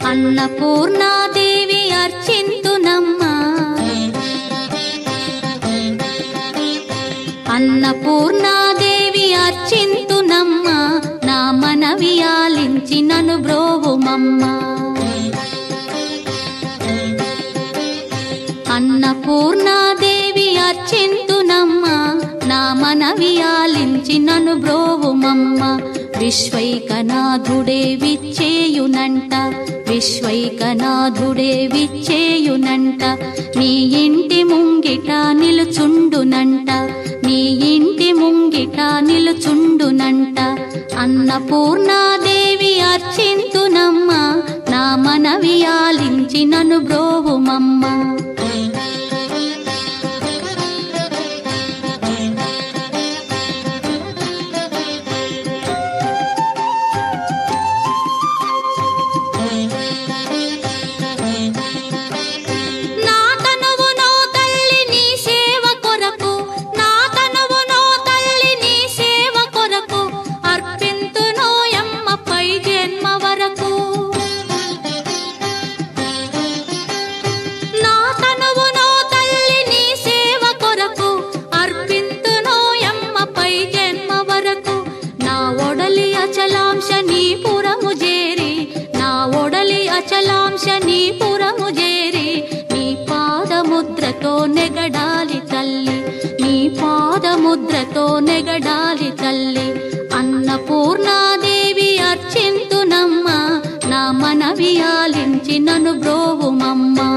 అన్నపూర్ణాదేవి అర్చింతునమ్మా, అన్నపూర్ణాదేవి అర్చింతునమ్మా, నా మనవి ఆలించి నన్ను బ్రోవుమమ్మా. అన్నపూర్ణాదేవి అర్చింతునమ్మా, నా మనవి ఆలించి నన్ను బ్రోవుమమ్మా. విశ్వైకనాథుడే విచ్చేయునంట, విశ్వైకనాథుడే విచ్చేయునంట, నీ ఇంటి ముంగిట నిలుచుండునంట, నీ ఇంటి ముంగిట నిలుచుండునంట. అన్నపూర్ణాదేవి అర్చింతునమ్మా, నా మనవి ఆలించి నన్ను బ్రోవుమమ్మా. అచలాంశనీపురము చేరి నీ పాదముద్రతో నెగడాలి తల్లి, నీ పాదముద్రతో నెగడాలి తల్లి. అన్నపూర్ణాదేవి అర్చింతునమ్మా, నా మనవి ఆలించి నన్ను బ్రోవుమమ్మా.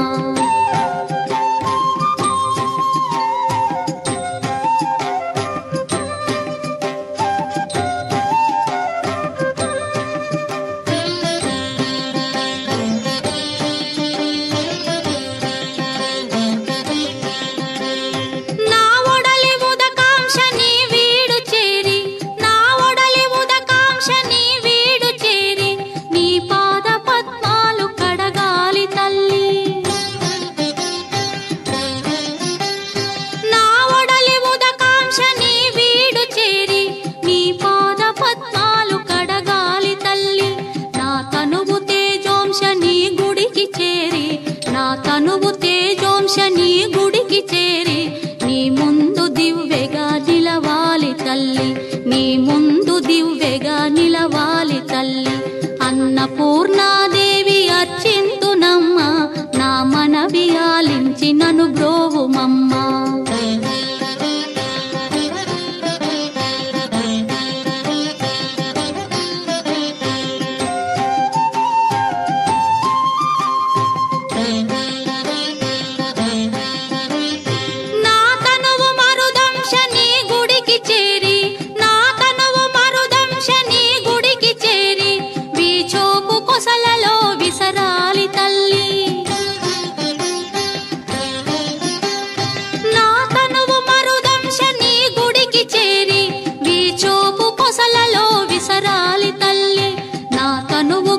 తనువు తేజోంశని గుడికి చేరి నీ ముందు దివ్వెగా నిలవాలి తల్లి, నీ ముందు దివ్వెగా నిలవాలి తల్లి. అన్నపూర్ణాదేవి అర్చింతునమ్మా, నా మనవి ఆలించి నన్ను బ్రోవుమమ్మా.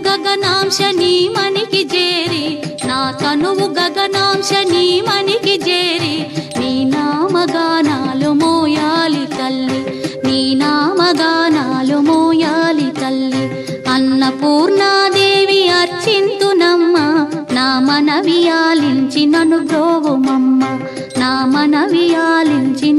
గగనాంశని మనికి చేరి, నా తనువు గగనాంశని మనికి చేరి నీ నామగానాలు మోయాలి తల్లి, నీ నామగానాలు మోయాలి తల్లి. అన్నపూర్ణాదేవి అర్చింతునమ్మా, నా మనవి ఆలించి నన్ను బ్రోవుమమ్మా, నా మనవి ఆలించి